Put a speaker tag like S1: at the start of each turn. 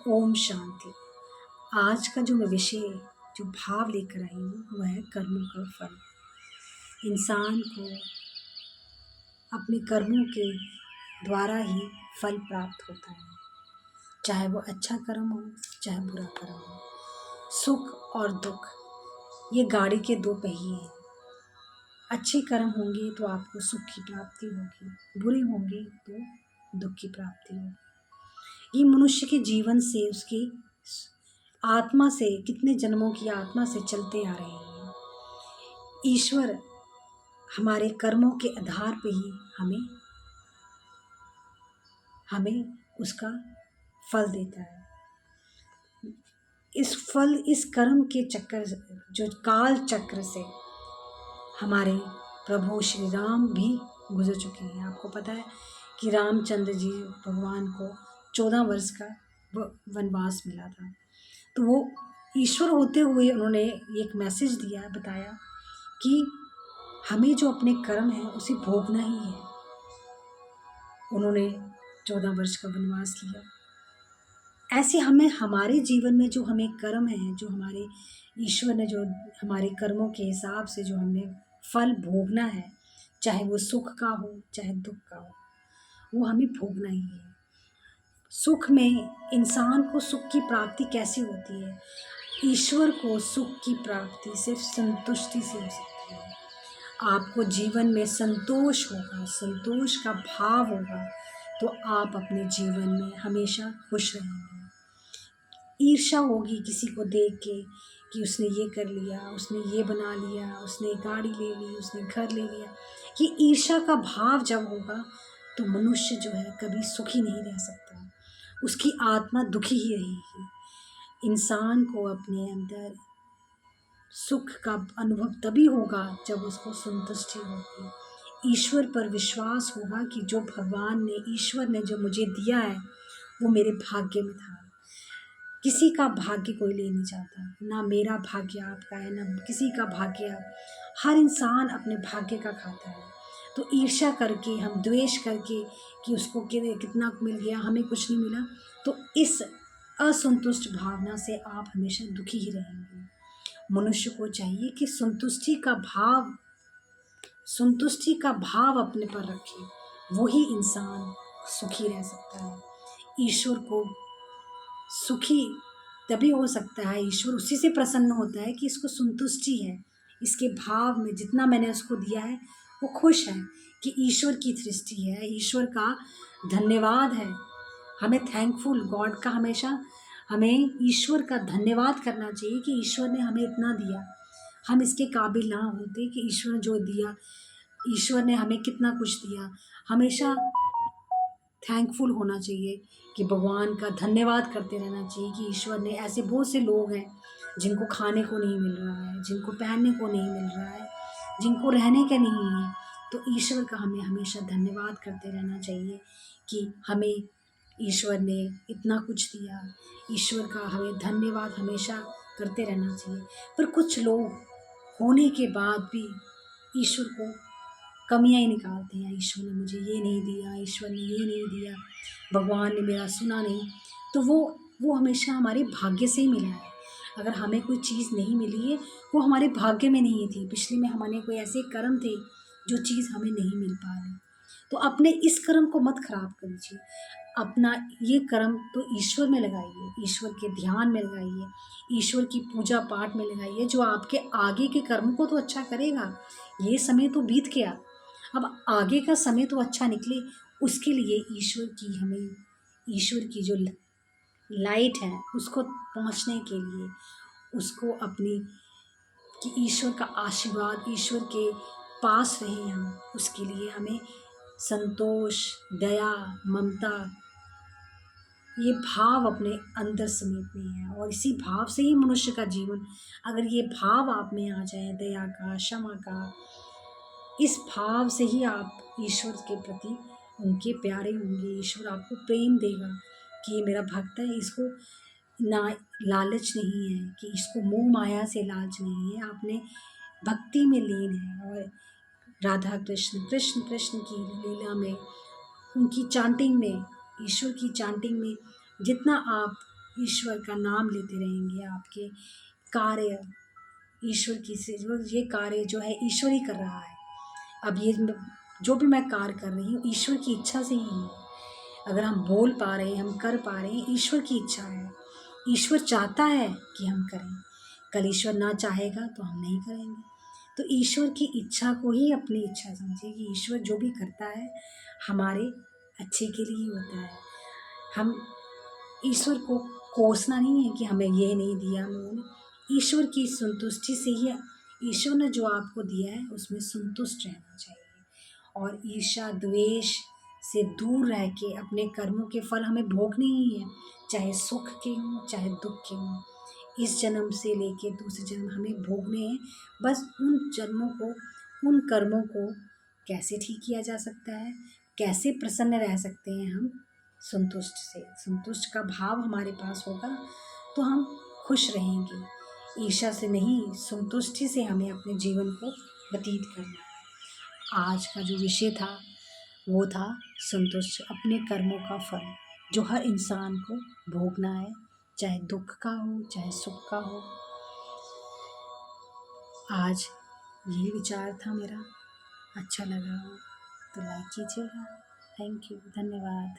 S1: ओम शांति। आज का जो मैं विषय जो भाव लेकर आई हूँ वह है कर्मों का फल। इंसान को अपने कर्मों के द्वारा ही फल प्राप्त होता है, चाहे वो अच्छा कर्म हो चाहे बुरा कर्म हो। सुख और दुख ये गाड़ी के दो पहिए हैं। अच्छे कर्म होंगे तो आपको सुख की प्राप्ति होगी, बुरे होंगे तो दुख की प्राप्ति होगी। ये मनुष्य के जीवन से, उसकी आत्मा से, कितने जन्मों की आत्मा से चलते आ रहे हैं। ईश्वर हमारे कर्मों के आधार पे ही हमें उसका फल देता है। इस कर्म के चक्कर, जो काल चक्र से हमारे प्रभु श्री राम भी गुजर चुके हैं। आपको पता है कि रामचंद्र जी भगवान को 14 वर्ष का वनवास मिला था। तो वो ईश्वर होते हुए उन्होंने एक मैसेज दिया, बताया कि हमें जो अपने कर्म है उसे भोगना ही है। उन्होंने 14 वर्ष का वनवास लिया। ऐसे हमें हमारे जीवन में जो हमें कर्म है, जो हमारे ईश्वर ने जो हमारे कर्मों के हिसाब से जो हमने फल भोगना है, चाहे वो सुख का हो चाहे दुख का हो, वो हमें भोगना ही है। सुख में इंसान को सुख की प्राप्ति कैसे होती है? ईश्वर को सुख की प्राप्ति सिर्फ संतुष्टि से हो सकती है। आपको जीवन में संतोष होगा, संतोष का भाव होगा, तो आप अपने जीवन में हमेशा खुश रहेंगे। ईर्ष्या होगी किसी को देख के कि उसने ये कर लिया, उसने ये बना लिया, उसने गाड़ी ले ली, उसने घर ले लिया। ये ईर्ष्या का भाव जब होगा तो मनुष्य जो है कभी सुखी नहीं रह सकता, उसकी आत्मा दुखी ही रहेगी। इंसान को अपने अंदर सुख का अनुभव तभी होगा जब उसको संतुष्टि होगी, ईश्वर पर विश्वास होगा कि जो भगवान ने, ईश्वर ने जो मुझे दिया है वो मेरे भाग्य में था। किसी का भाग्य कोई ले नहीं जाता, ना मेरा भाग्य आपका है, ना किसी का भाग्य। हर इंसान अपने भाग्य का खाता है। तो ईर्ष्या करके, हम द्वेष करके कि उसको कितना मिल गया, हमें कुछ नहीं मिला, तो इस असंतुष्ट भावना से आप हमेशा दुखी ही रहेंगे। मनुष्य को चाहिए कि संतुष्टि का भाव अपने पर रखे, वही इंसान सुखी रह सकता है। ईश्वर को सुखी तभी हो सकता है, ईश्वर उसी से प्रसन्न होता है कि इसको संतुष्टि है, इसके भाव में जितना मैंने उसको दिया है वो खुश है, कि ईश्वर की सृष्टि है, ईश्वर का धन्यवाद है। हमें थैंकफुल गॉड का, हमेशा हमें ईश्वर का धन्यवाद करना चाहिए कि ईश्वर ने हमें इतना दिया। हम इसके काबिल ना होते कि ईश्वर जो दिया, ईश्वर ने हमें कितना कुछ दिया। हमेशा थैंकफुल होना चाहिए कि भगवान का धन्यवाद करते रहना चाहिए कि ईश्वर ने, ऐसे बहुत से लोग हैं जिनको खाने को नहीं मिल रहा है, जिनको पहनने को नहीं मिल रहा है, जिनको रहने का नहीं है, तो ईश्वर का हमें हमेशा धन्यवाद करते रहना चाहिए कि हमें ईश्वर ने इतना कुछ दिया। ईश्वर का हमें धन्यवाद हमेशा करते रहना चाहिए। पर कुछ लोग होने के बाद भी ईश्वर को कमियाँ ही निकालते हैं। ईश्वर ने मुझे ये नहीं दिया, ईश्वर ने ये नहीं दिया, भगवान ने मेरा सुना नहीं। तो वो हमेशा हमारे भाग्य से ही मिला है। अगर हमें कोई चीज़ नहीं मिली है, वो हमारे भाग्य में नहीं थी। पिछले में हमारे कोई ऐसे कर्म थे जो चीज़ हमें नहीं मिल पा रही। तो अपने इस कर्म को मत खराब करिए। अपना ये कर्म तो ईश्वर में लगाइए, ईश्वर के ध्यान में लगाइए, ईश्वर की पूजा पाठ में लगाइए, जो आपके आगे के कर्म को तो अच्छा करेगा। ये समय तो बीत गया, अब आगे का समय तो अच्छा निकले, उसके लिए ईश्वर की जो लाइट है उसको पहुंचने के लिए, उसको अपनी, कि ईश्वर का आशीर्वाद, ईश्वर के पास रहें हम, उसके लिए हमें संतोष, दया, ममता, ये भाव अपने अंदर समेटने हैं। और इसी भाव से ही मनुष्य का जीवन, अगर ये भाव आप में आ जाए, दया का, क्षमा का, इस भाव से ही आप ईश्वर के प्रति उनके प्यारे होंगे। ईश्वर आपको प्रेम देगा कि ये मेरा भक्त है, इसको ना लालच नहीं है, कि इसको मोह माया से लालच नहीं है, आपने भक्ति में लीन है। और राधा कृष्ण, कृष्ण कृष्ण की लीला में, उनकी चांटिंग में, ईश्वर की चांटिंग में जितना आप ईश्वर का नाम लेते रहेंगे, आपके कार्य ईश्वर की से ये कार्य जो है ईश्वर ही कर रहा है। अब ये जो भी मैं कार्य कर रही हूँ ईश्वर की इच्छा से ही है। अगर हम बोल पा रहे हैं, हम कर पा रहे हैं, ईश्वर की इच्छा है। ईश्वर चाहता है कि हम करें। कल ईश्वर ना चाहेगा तो हम नहीं करेंगे। तो ईश्वर की इच्छा को ही अपनी इच्छा समझिए कि ईश्वर जो भी करता है हमारे अच्छे के लिए ही होता है। हम ईश्वर को कोसना नहीं है कि हमें ये नहीं दिया, हमें ईश्वर की संतुष्टि से ही ईश्वर ने जो आपको दिया है उसमें संतुष्ट रहना चाहिए। और ईर्ष्या द्वेष से दूर रह के अपने कर्मों के फल हमें भोगने ही है, चाहे सुख के हों चाहे दुख के हों। इस जन्म से लेके दूसरे जन्म हमें भोगने हैं। बस उन जन्मों को, उन कर्मों को कैसे ठीक किया जा सकता है, कैसे प्रसन्न रह सकते हैं हम संतुष्ट से। संतुष्ट का भाव हमारे पास होगा तो हम खुश रहेंगे। ईर्ष्या से नहीं, संतुष्टि से हमें अपने जीवन को व्यतीत करना है। आज का जो विषय था वो था संतुष्ट, अपने कर्मों का फल जो हर इंसान को भोगना है, चाहे दुख का हो चाहे सुख का हो। आज यही विचार था मेरा। अच्छा लगा हो तो लाइक कीजिएगा। थैंक यू, धन्यवाद।